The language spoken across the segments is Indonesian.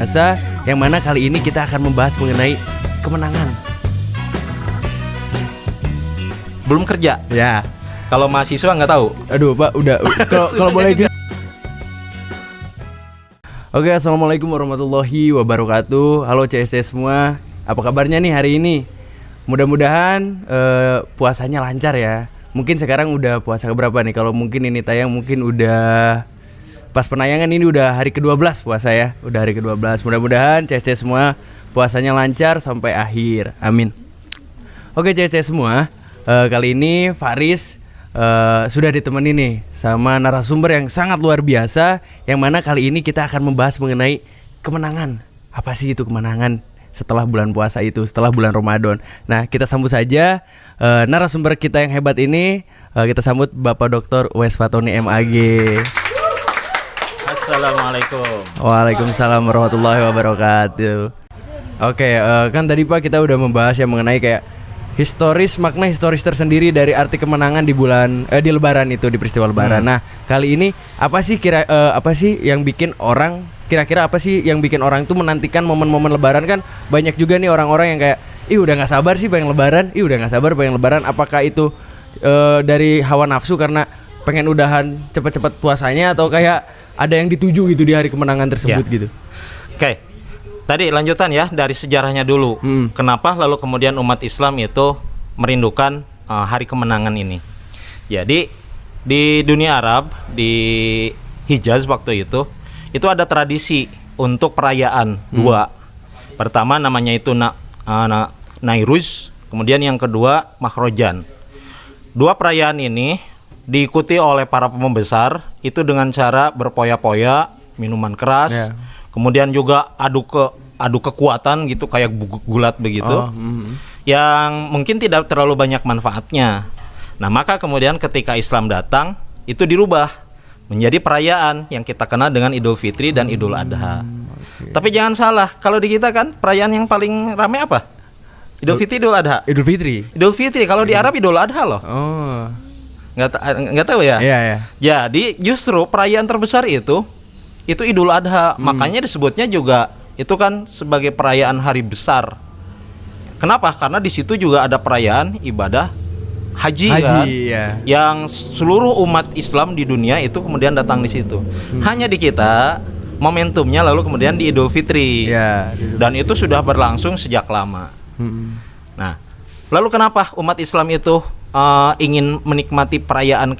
puasa, yang mana kali ini kita akan membahas mengenai kemenangan. Belum kerja. Ya. Kalau mahasiswa nggak tahu. Aduh Pak, udah. Kalau boleh gitu. Oke, assalamualaikum warahmatullahi wabarakatuh. Halo CSC semua, apa kabarnya nih hari ini? Mudah-mudahan puasanya lancar ya. Mungkin sekarang udah puasa keberapa nih? Kalau mungkin ini tayang mungkin udah pas penayangan ini udah hari ke-12 puasa ya. Udah hari ke-12. Mudah-mudahan CSC semua puasanya lancar sampai akhir. Amin. Oke CSC semua, kali ini Faris sudah ditemani nih sama narasumber yang sangat luar biasa, yang mana kali ini kita akan membahas mengenai kemenangan. Apa sih itu kemenangan setelah bulan puasa itu, setelah bulan Ramadan. Nah, kita sambut saja narasumber kita yang hebat ini. Kita sambut Bapak Dr. Uwais Fatoni MAG. Assalamualaikum. Waalaikumsalam warahmatullahi wabarakatuh. Oke, kan tadi Pak kita udah membahas yang mengenai kayak makna historis tersendiri dari arti kemenangan di Lebaran itu, di peristiwa Lebaran. Nah, kali ini apa sih yang bikin orang itu menantikan momen-momen Lebaran? Kan banyak juga nih orang-orang yang kayak, udah nggak sabar sih pengen Lebaran. Apakah itu dari hawa nafsu karena pengen udahan cepet-cepet puasanya, atau kayak ada yang dituju gitu di hari kemenangan tersebut gitu? Oke. Tadi lanjutan ya dari sejarahnya dulu. Kenapa lalu kemudian umat Islam itu merindukan hari kemenangan ini? Jadi di dunia Arab, di Hijaz waktu itu ada tradisi untuk perayaan dua. Pertama namanya itu Nairuz, kemudian yang kedua Mahrojan. Dua perayaan ini diikuti oleh para pembesar itu dengan cara berpoya-poya, minuman keras. Kemudian juga adu kekuatan gitu, kayak gulat begitu. Yang mungkin tidak terlalu banyak manfaatnya. Nah, maka kemudian ketika Islam datang, itu dirubah menjadi perayaan yang kita kenal dengan Idul Fitri dan Idul Adha. Tapi jangan salah, kalau di kita kan perayaan yang paling ramai apa? Idul Fitri, Idul Adha. Idul Fitri. Kalau di Arab Idul Adha loh. Nggak tahu ya? Iya. Jadi justru perayaan terbesar itu Idul Adha. Makanya disebutnya juga itu kan sebagai perayaan hari besar. Kenapa? Karena di situ juga ada perayaan ibadah haji kan? Ya. Yang seluruh umat Islam di dunia itu kemudian datang di situ. Hanya di kita momentumnya lalu kemudian di Idul Fitri. Dan itu sudah berlangsung sejak lama. Nah, lalu kenapa umat Islam itu ingin menikmati perayaan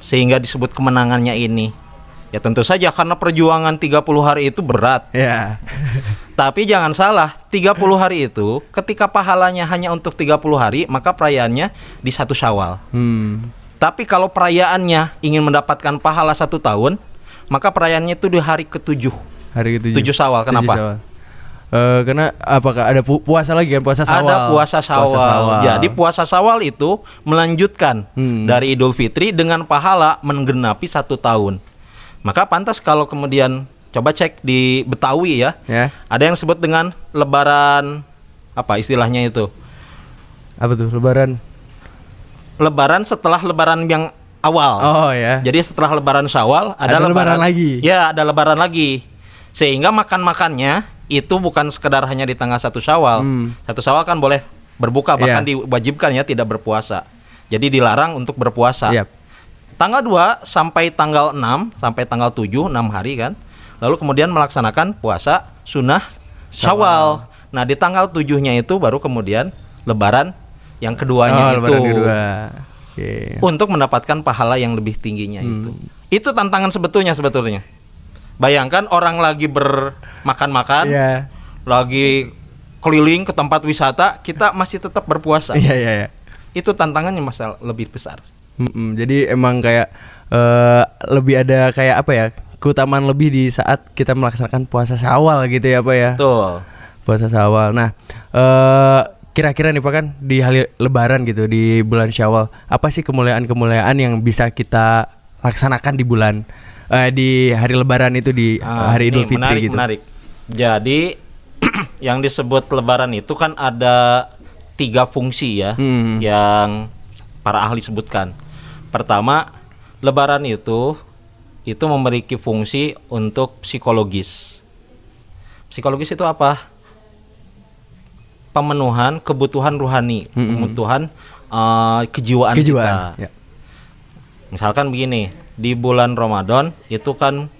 sehingga disebut kemenangannya ini? Ya tentu saja karena perjuangan 30 hari itu berat. Tapi jangan salah, 30 hari itu ketika pahalanya hanya untuk 30 hari, maka perayaannya di 1 Syawal. Tapi kalau perayaannya ingin mendapatkan pahala 1 tahun, maka perayaannya itu di hari ke-7. 7 Syawal. Kenapa? Karena apakah ada puasa lagi kan? Puasa Syawal. Ada puasa Syawal. Jadi puasa Syawal itu melanjutkan dari Idul Fitri dengan pahala menggenapi 1 tahun. Maka pantas kalau kemudian coba cek di Betawi ya. Ada yang disebut dengan Lebaran, apa istilahnya itu? Apa tuh Lebaran? Lebaran setelah Lebaran yang awal. Jadi setelah Lebaran Syawal ada Lebaran lagi. Ya, ada Lebaran lagi. Sehingga makannya itu bukan sekedar hanya di tanggal 1 Syawal. 1 Syawal kan boleh berbuka, bahkan diwajibkan ya tidak berpuasa. Jadi dilarang untuk berpuasa. Tanggal 2 sampai tanggal 6 sampai tanggal 7, 6 hari kan. Lalu kemudian melaksanakan puasa sunnah Syawal. Nah, di tanggal 7-nya itu baru kemudian Lebaran yang keduanya itu. Untuk mendapatkan pahala yang lebih tingginya itu. Itu tantangan sebetulnya. Bayangkan orang lagi bermakan-makan, lagi keliling ke tempat wisata, kita masih tetap berpuasa. Itu tantangannya masalah lebih besar. Jadi emang kayak lebih ada kayak apa ya, keutamaan lebih di saat kita melaksanakan puasa Syawal gitu ya Pak ya. Betul. Puasa Syawal. Nah, kira-kira nih Pak kan di hari Lebaran gitu, di bulan Syawal, apa sih kemuliaan-kemuliaan yang bisa kita laksanakan di hari Lebaran itu, di hari Idul Fitri gitu? Menarik. Jadi yang disebut Lebaran itu kan ada 3 fungsi ya, yang para ahli sebutkan. Pertama, Lebaran itu memiliki fungsi untuk psikologis. Psikologis itu apa? Pemenuhan kebutuhan rohani, kebutuhan kejiwaan kita. Ya. Misalkan begini, di bulan Ramadan itu kan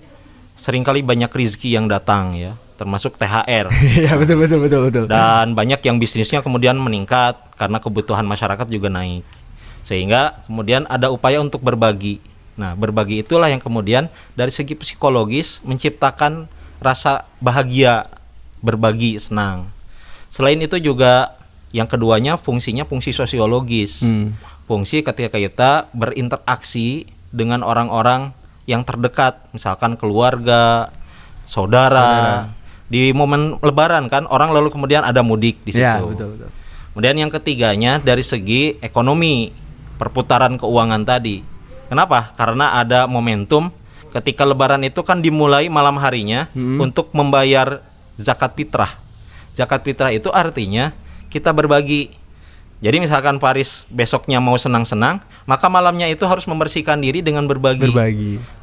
seringkali banyak rezeki yang datang ya, termasuk THR. Ya, betul. Dan banyak yang bisnisnya kemudian meningkat karena kebutuhan masyarakat juga naik. Sehingga kemudian ada upaya untuk berbagi. Nah, berbagi itulah yang kemudian dari segi psikologis menciptakan rasa bahagia, berbagi, senang. Selain itu juga yang keduanya fungsinya fungsi sosiologis. Fungsi ketika kita berinteraksi dengan orang-orang yang terdekat, misalkan keluarga, saudara. Di momen Lebaran kan orang lalu kemudian ada mudik di situ. Ya, betul. Kemudian yang ketiganya dari segi ekonomi, perputaran keuangan tadi. Kenapa? Karena ada momentum ketika Lebaran itu kan dimulai malam harinya untuk membayar zakat fitrah. Zakat fitrah itu artinya kita berbagi. Jadi misalkan Faris besoknya mau senang-senang, maka malamnya itu harus membersihkan diri dengan berbagi.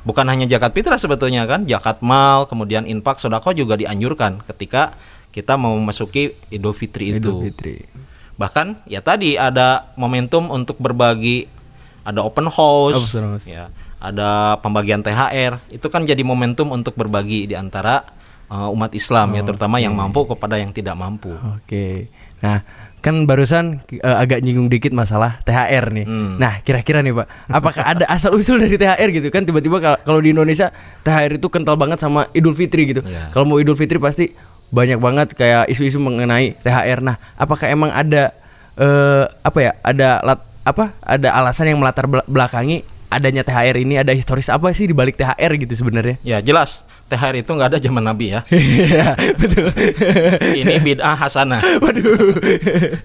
Bukan hanya zakat fitrah sebetulnya kan, zakat mal, kemudian infak, sedekah juga dianjurkan ketika kita mau memasuki Idul Fitri itu. Bahkan ya tadi ada momentum untuk berbagi, ada open house. Ya, ada pembagian THR. Itu kan jadi momentum untuk berbagi di antara umat Islam ya, terutama yang mampu kepada yang tidak mampu. Nah, kan barusan agak nyinggung dikit masalah THR nih. Nah, kira-kira nih Pak, apakah ada asal usul dari THR gitu kan? Tiba-tiba kalau di Indonesia THR itu kental banget sama Idul Fitri gitu. Kalau mau Idul Fitri pasti banyak banget kayak isu-isu mengenai THR. Nah, apakah emang ada ada alasan yang melatar belakangi adanya THR ini? Ada historis apa sih di balik THR gitu sebenarnya? Ya, jelas. THR itu nggak ada zaman Nabi ya. Iya, betul. Ini bid'ah hasanah. Waduh.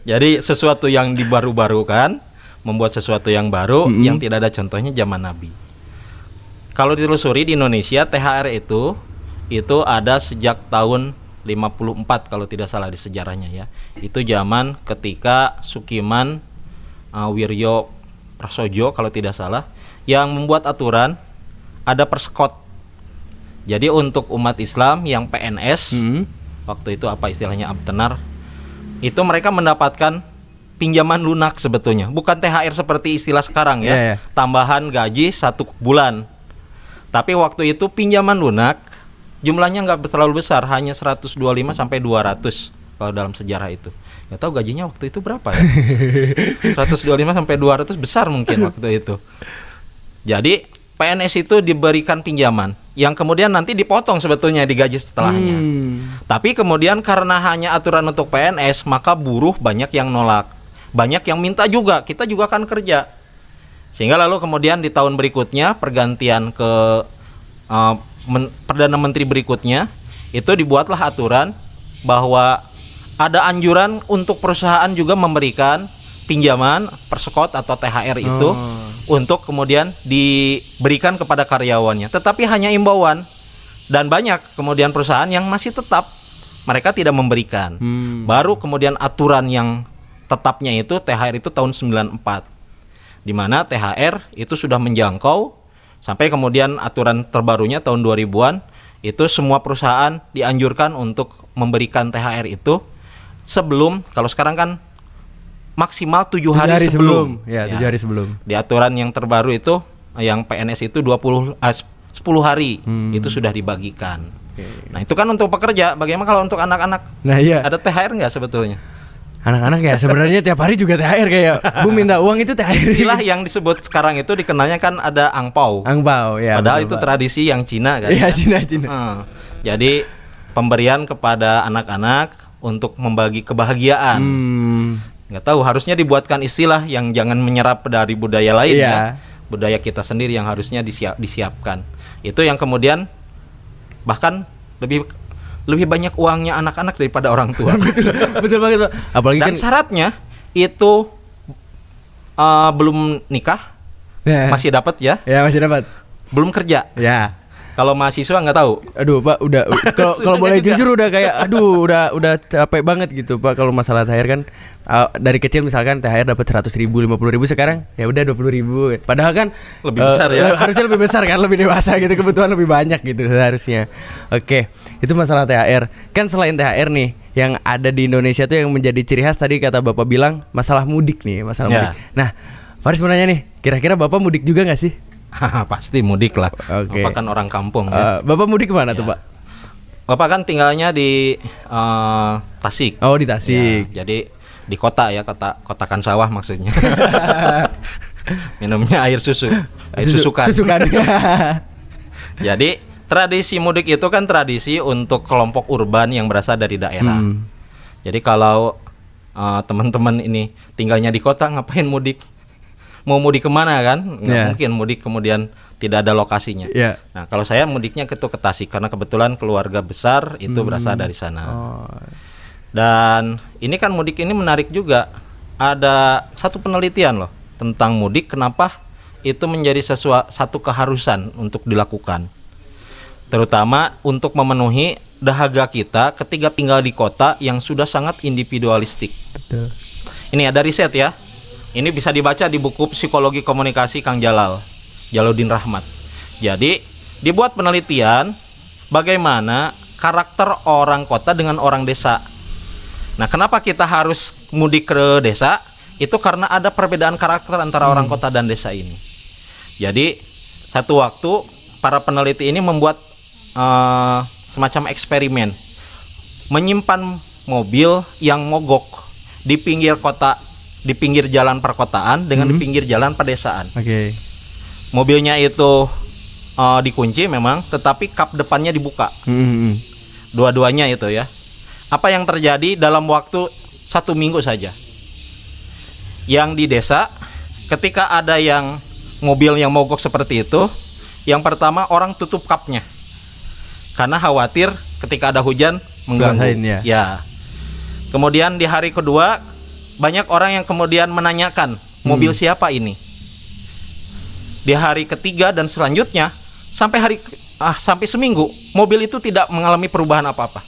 Jadi sesuatu yang dibaru-barukan, membuat sesuatu yang baru yang tidak ada contohnya zaman Nabi. Kalau ditelusuri di Indonesia THR itu ada sejak tahun 54 kalau tidak salah di sejarahnya ya. Itu zaman ketika Sukiman Wiryo Prasojo kalau tidak salah yang membuat aturan ada persekot. Jadi untuk umat Islam yang PNS waktu itu apa istilahnya abtenar, itu mereka mendapatkan pinjaman lunak sebetulnya, bukan THR seperti istilah sekarang ya, tambahan gaji 1 bulan. Tapi waktu itu pinjaman lunak jumlahnya nggak terlalu besar, hanya 125 sampai 200 kalau dalam sejarah itu. Nggak tahu gajinya waktu itu berapa ya. 125 sampai 200 besar mungkin waktu itu. Jadi PNS itu diberikan pinjaman yang kemudian nanti dipotong sebetulnya di gaji setelahnya. Tapi kemudian karena hanya aturan untuk PNS, maka buruh banyak yang nolak. Banyak yang minta juga, kita juga akan kerja. Sehingga lalu kemudian di tahun berikutnya pergantian ke Perdana Menteri berikutnya, itu dibuatlah aturan bahwa ada anjuran untuk perusahaan juga memberikan pinjaman persekot atau THR itu untuk kemudian diberikan kepada karyawannya, tetapi hanya imbauan. Dan banyak kemudian perusahaan yang masih tetap mereka tidak memberikan. Baru kemudian aturan yang tetapnya itu THR itu tahun 94, di mana THR itu sudah menjangkau sampai kemudian aturan terbarunya tahun 2000-an itu semua perusahaan dianjurkan untuk memberikan THR itu sebelum, kalau sekarang kan maksimal 7 hari sebelum. Ya, 7 hari sebelum. Di aturan yang terbaru itu yang PNS itu 10 hari itu sudah dibagikan. Nah, itu kan untuk pekerja. Bagaimana kalau untuk anak-anak? Nah, iya. Ada THR nggak sebetulnya? Anak-anak ya sebenarnya tiap hari juga THR kayak Bu minta uang itu THR. Istilah yang disebut sekarang itu dikenalnya kan ada angpau. Angpau ya. Padahal itu tradisi yang Cina kan. Iya, Cina. Jadi pemberian kepada anak-anak untuk membagi kebahagiaan. Nggak tahu, harusnya dibuatkan istilah yang jangan menyerap dari budaya lain ya. Budaya kita sendiri yang harusnya disiapkan. Itu yang kemudian bahkan lebih banyak uangnya anak-anak daripada orang tua. betul banget. Apalagi dan kan syaratnya itu belum nikah masih dapat ya. Ya, masih dapat. Belum kerja. Ya. Kalau mahasiswa nggak tahu. Aduh Pak, udah kalau boleh juga. jujur udah kayak aduh udah capek banget gitu Pak kalau masalah THR kan. Dari kecil misalkan THR dapat 100.000, 50.000, sekarang ya udah 20.000. Padahal kan Lebih besar ya. harusnya lebih besar kan, lebih dewasa gitu, kebutuhan lebih banyak gitu seharusnya. Oke, itu masalah THR. Kan selain THR nih, yang ada di Indonesia tuh yang menjadi ciri khas tadi kata Bapak bilang masalah mudik nih, masalah mudik. Nah, Faris mau nanya nih, kira-kira Bapak mudik juga nggak sih? Pasti mudik lah. Oke. Bapak kan orang kampung ya. Bapak mudik kemana tuh Pak? Bapak kan tinggalnya di Tasik. Oh, di Tasik. Ya, jadi di kota ya, kotakan sawah maksudnya. Minumnya air susu. Air susukan. Susukan. Jadi tradisi mudik itu kan tradisi untuk kelompok urban yang berasal dari daerah. Jadi kalau teman-teman ini tinggalnya di kota, ngapain mudik? Mau mudik kemana kan? Nggak mungkin mudik kemudian tidak ada lokasinya. Nah, kalau saya mudiknya ke Tasik karena kebetulan keluarga besar itu berasal dari sana. Dan ini kan mudik ini menarik juga. Ada satu penelitian loh tentang mudik, kenapa itu menjadi satu keharusan untuk dilakukan. Terutama untuk memenuhi dahaga kita ketika tinggal di kota yang sudah sangat individualistik. Betul. Ini ada riset ya. Ini bisa dibaca di buku Psikologi Komunikasi Kang Jalaluddin Rahmat. Jadi dibuat penelitian bagaimana karakter orang kota dengan orang desa. Nah, kenapa kita harus mudik ke desa? Itu karena ada perbedaan karakter antara orang kota dan desa ini. Jadi satu waktu para peneliti ini membuat semacam eksperimen, menyimpan mobil yang mogok di pinggir kota, di pinggir jalan perkotaan dengan di pinggir jalan pedesaan. Mobilnya itu dikunci memang, tetapi kap depannya dibuka. Dua-duanya itu ya. Apa yang terjadi dalam waktu 1 minggu saja? Yang di desa, ketika ada yang mobil yang mogok seperti itu, yang pertama orang tutup kapnya karena khawatir ketika ada hujan mengganggu. Ya. Kemudian di hari kedua banyak orang yang kemudian menanyakan mobil siapa ini. Di hari ketiga dan selanjutnya sampai seminggu mobil itu tidak mengalami perubahan apa-apa.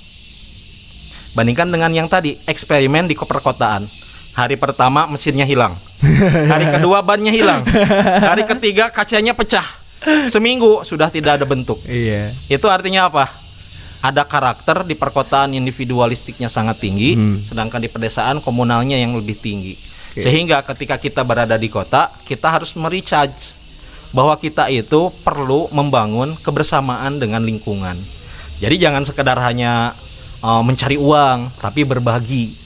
Bandingkan dengan yang tadi eksperimen di perkotaan. Hari pertama mesinnya hilang, hari kedua bannya hilang, hari ketiga kacanya pecah. Seminggu sudah tidak ada bentuk. Itu artinya apa? Ada karakter di perkotaan individualistiknya sangat tinggi, sedangkan di pedesaan komunalnya yang lebih tinggi. Sehingga ketika kita berada di kota, kita harus merecharge bahwa kita itu perlu membangun kebersamaan dengan lingkungan. Jadi jangan sekedar hanya mencari uang, tapi berbagi.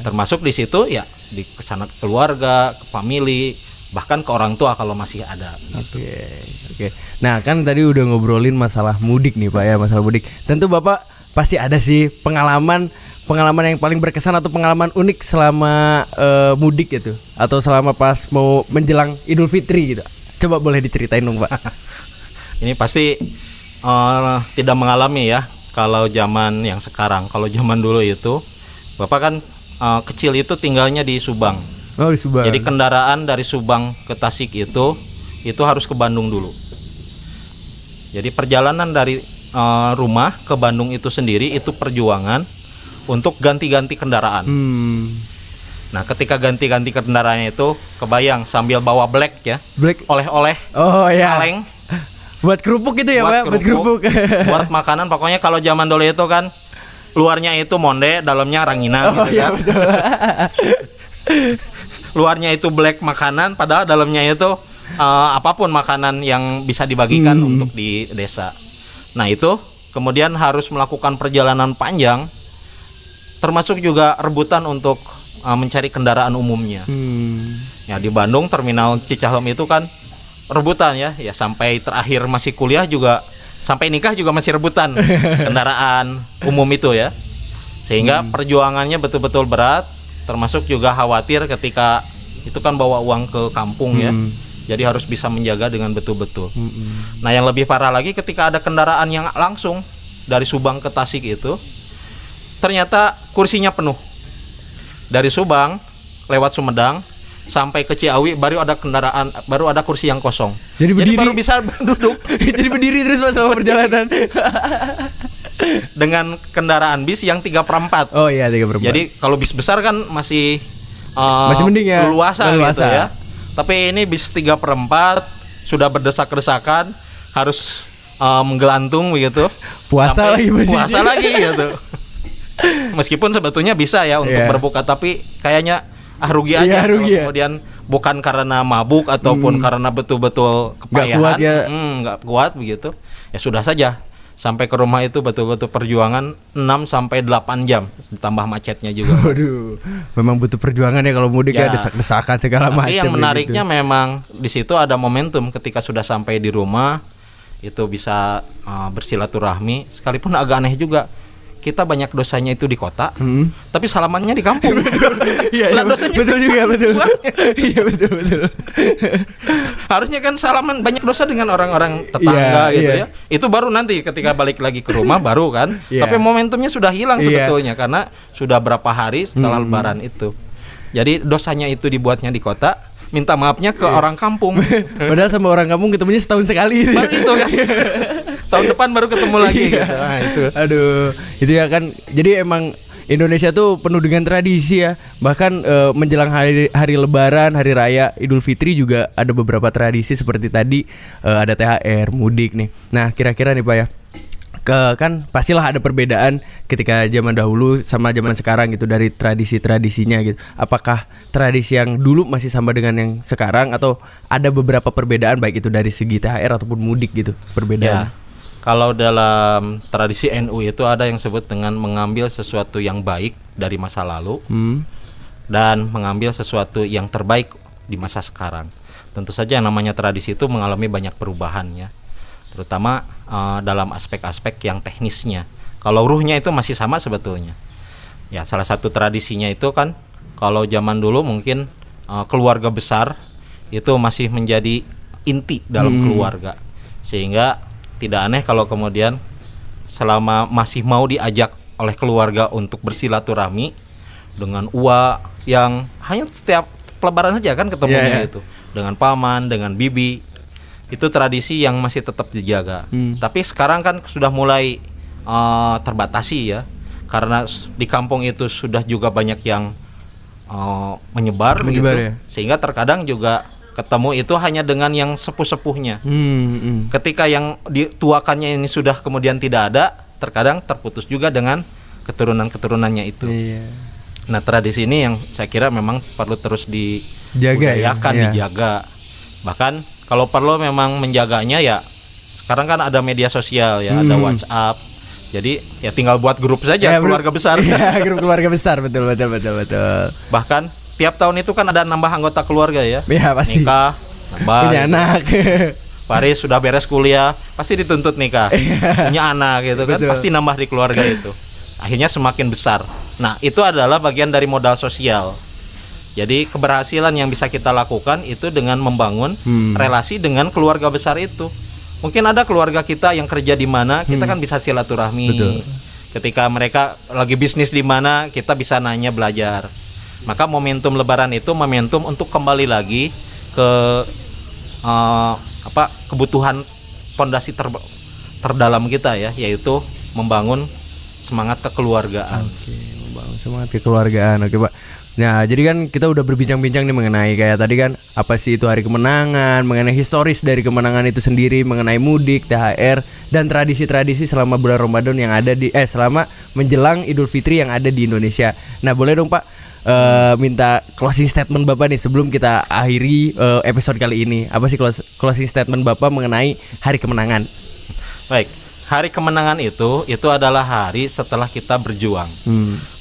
Termasuk di situ ya di kesana keluarga, ke family, bahkan ke orang tua kalau masih ada. Oke. Nah, kan tadi udah ngobrolin masalah mudik nih Pak ya, masalah mudik. Tentu Bapak pasti ada sih pengalaman yang paling berkesan atau pengalaman unik selama mudik gitu, atau selama pas mau menjelang Idul Fitri gitu. Coba boleh diceritain dong Pak. Ini pasti tidak mengalami ya kalau zaman yang sekarang. Kalau zaman dulu itu Bapak kan kecil itu tinggalnya di Subang. Oh, di Subang. Jadi kendaraan dari Subang ke Tasik itu harus ke Bandung dulu. Jadi perjalanan dari rumah ke Bandung itu sendiri itu perjuangan untuk ganti-ganti kendaraan. Nah, ketika ganti-ganti kendaraannya itu kebayang sambil bawa black ya. Oleh-oleh. Oh ya. Kaleng. Buat kerupuk itu ya Pak, buat kerupuk. Buat makanan, pokoknya kalau zaman dulu itu kan luarnya itu monde, dalamnya ranginang gitu kan. Betul. Luarnya itu black makanan, padahal dalamnya itu apapun makanan yang bisa dibagikan untuk di desa. Nah, itu kemudian harus melakukan perjalanan panjang, termasuk juga rebutan untuk mencari kendaraan umumnya. Ya, di Bandung terminal Cicahem itu kan rebutan ya sampai terakhir masih kuliah juga, sampai nikah juga masih rebutan kendaraan umum itu ya. Sehingga perjuangannya betul-betul berat, termasuk juga khawatir ketika itu kan bawa uang ke kampung ya. Jadi harus bisa menjaga dengan betul-betul. Nah, yang lebih parah lagi ketika ada kendaraan yang langsung dari Subang ke Tasik itu ternyata kursinya penuh. Dari Subang lewat Sumedang sampai ke Ciawi baru ada kendaraan, baru ada kursi yang kosong. Jadi berdiri. baru bisa duduk. Jadi berdiri terus Pak selama perjalanan. Dengan kendaraan bis yang 3/4. Oh iya 3/4. Jadi kalau bis besar kan masih masih mending ya. leluasa gitu ya. Tapi ini bis 3/4 sudah berdesak-desakan, harus menggelantung begitu. Puasa lagi masih. Puasa lagi gitu. Meskipun sebetulnya bisa ya untuk berbuka, tapi kayaknya rugi aja. Rugi Kemudian bukan karena mabuk ataupun karena betul-betul kepayahan, nggak kuat begitu. Ya sudah saja. Sampai ke rumah itu betul-betul perjuangan 6 sampai 8 jam ditambah macetnya juga. Waduh, memang butuh perjuangan ya kalau mudik ya, desak-desakan segala macam. Tapi yang menariknya gitu. Memang di situ ada momentum ketika sudah sampai di rumah itu bisa bersilaturahmi, sekalipun agak aneh juga. Kita banyak dosanya itu di kota, tapi salamannya di kampung. Iya, dosanya betul juga, betul. Iya betul. Harusnya kan salaman banyak dosa dengan orang-orang tetangga gitu ya. Itu baru nanti ketika balik lagi ke rumah baru kan. Tapi momentumnya sudah hilang sebetulnya karena sudah berapa hari setelah Lebaran itu. Jadi dosanya itu dibuatnya di kota, minta maafnya ke orang kampung. Padahal sama orang kampung ketemunya setahun sekali. Baru itu kan. Tahun depan baru ketemu lagi gitu. Nah, itu. Aduh, itu ya kan. Jadi emang Indonesia tuh penuh dengan tradisi ya. Bahkan menjelang hari Lebaran, hari raya Idul Fitri juga ada beberapa tradisi seperti tadi ada THR, mudik nih. Nah, kira-kira nih Pak ya. Kan pastilah ada perbedaan ketika zaman dahulu sama zaman sekarang gitu dari tradisi-tradisinya gitu. Apakah tradisi yang dulu masih sama dengan yang sekarang atau ada beberapa perbedaan baik itu dari segi THR ataupun mudik gitu perbedaan? Ya. Kalau dalam tradisi NU itu ada yang disebut dengan mengambil sesuatu yang baik dari masa lalu dan mengambil sesuatu yang terbaik di masa sekarang. Tentu saja yang namanya tradisi itu mengalami banyak perubahan ya, terutama dalam aspek-aspek yang teknisnya. Kalau ruhnya itu masih sama sebetulnya. Ya, salah satu tradisinya itu kan kalau zaman dulu mungkin keluarga besar itu masih menjadi inti dalam keluarga, sehingga tidak aneh kalau kemudian selama masih mau diajak oleh keluarga untuk bersilaturahmi dengan uwa yang hanya setiap Lebaran saja kan ketemunya itu dengan paman, dengan bibi, itu tradisi yang masih tetap dijaga. Tapi sekarang kan sudah mulai terbatasi ya, karena di kampung itu sudah juga banyak yang menyebar gitu, ya? Sehingga terkadang juga ketemu itu hanya dengan yang sepuh-sepuhnya. Ketika yang dituakannya ini sudah kemudian tidak ada, terkadang terputus juga dengan keturunan-keturunannya itu. Nah, tradisi ini yang saya kira memang perlu terus dibudayakan, dijaga. Bahkan kalau perlu memang menjaganya ya, sekarang kan ada media sosial ya, ada WhatsApp. Jadi ya tinggal buat grup saja, keluarga besar. Iya, grup keluarga besar, betul. Bahkan tiap tahun itu kan ada nambah anggota keluarga ya. Iya pasti. Nikah, nambah. Punya anak. Paris sudah beres kuliah, pasti dituntut nikah. Punya anak gitu kan, pasti nambah di keluarga itu. Akhirnya semakin besar. Nah, itu adalah bagian dari modal sosial. Jadi keberhasilan yang bisa kita lakukan itu dengan membangun relasi dengan keluarga besar itu. Mungkin ada keluarga kita yang kerja di mana, kita kan bisa silaturahmi. Betul. Ketika mereka lagi bisnis di mana, kita bisa nanya, belajar. Maka momentum Lebaran itu momentum untuk kembali lagi ke kebutuhan fondasi terdalam kita ya, yaitu membangun semangat kekeluargaan. Oke, membangun semangat kekeluargaan. Oke, Pak. Nah, jadi kan kita udah berbincang-bincang nih mengenai kayak tadi kan apa sih itu hari kemenangan, mengenai historis dari kemenangan itu sendiri, mengenai mudik, THR dan tradisi-tradisi selama bulan Ramadan yang ada di selama menjelang Idul Fitri yang ada di Indonesia. Nah, boleh dong Pak minta closing statement Bapak nih sebelum kita akhiri episode kali ini. Apa sih closing statement Bapak mengenai hari kemenangan? Baik, hari kemenangan itu adalah hari setelah kita berjuang.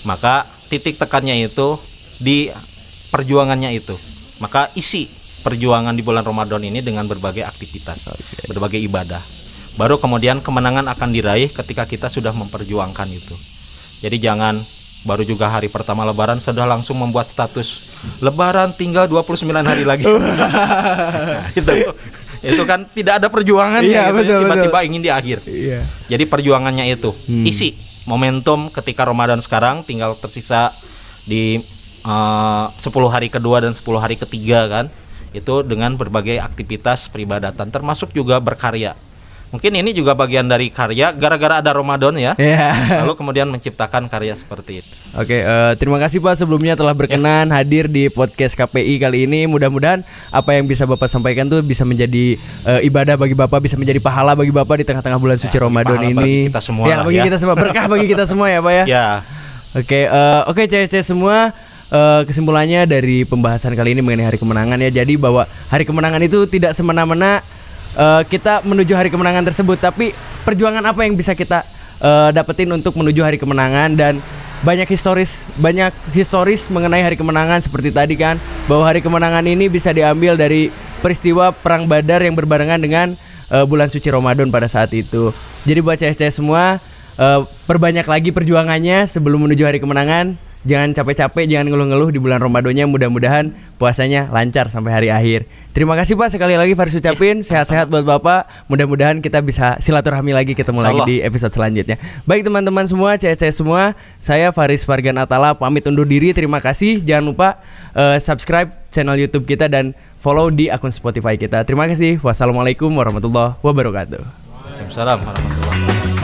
Maka titik tekannya itu di perjuangannya itu. Maka isi perjuangan di bulan Ramadan ini dengan berbagai aktivitas, berbagai ibadah. Baru kemudian kemenangan akan diraih ketika kita sudah memperjuangkan itu. Jadi jangan baru juga hari pertama Lebaran sudah langsung membuat status Lebaran tinggal 29 hari lagi. Nah, itu kan tidak ada perjuangannya gitu, tiba-tiba ingin di akhir. Jadi perjuangannya itu isi momentum ketika Ramadan sekarang tinggal tersisa di 10 hari kedua dan 10 hari ketiga kan, itu dengan berbagai aktivitas peribadatan termasuk juga berkarya. Mungkin ini juga bagian dari karya gara-gara ada Ramadan ya. Lalu kemudian menciptakan karya seperti itu. Oke, terima kasih Pak sebelumnya telah berkenan hadir di podcast KPI kali ini. Mudah-mudahan apa yang bisa Bapak sampaikan tuh bisa menjadi ibadah bagi Bapak, bisa menjadi pahala bagi Bapak di tengah-tengah bulan suci Ramadan ini. Bagi kita semua ya, bagi kita semua, berkah bagi kita semua ya Pak ya. Ya. Oke, CS semua. Kesimpulannya dari pembahasan kali ini mengenai hari kemenangan ya. Jadi bahwa hari kemenangan itu tidak semena-mena kita menuju hari kemenangan tersebut, tapi perjuangan apa yang bisa kita dapetin untuk menuju hari kemenangan. Dan banyak historis mengenai hari kemenangan seperti tadi kan, bahwa hari kemenangan ini bisa diambil dari peristiwa perang Badar yang berbarengan dengan bulan suci Ramadan pada saat itu. Jadi buat CS semua, perbanyak lagi perjuangannya sebelum menuju hari kemenangan. Jangan capek-capek, jangan ngeluh-ngeluh di bulan Ramadannya. Mudah-mudahan puasanya lancar sampai hari akhir. Terima kasih Pak sekali lagi Faris ucapin. Sehat-sehat buat Bapak. Mudah-mudahan kita bisa silaturahmi lagi, ketemu lagi di episode selanjutnya. Baik teman-teman semua, CS semua, saya Faris Fargan Atala pamit undur diri. Terima kasih. Jangan lupa subscribe channel YouTube kita dan follow di akun Spotify kita. Terima kasih. Wassalamualaikum warahmatullahi wabarakatuh. Waalaikumsalam warahmatullahi wabarakatuh.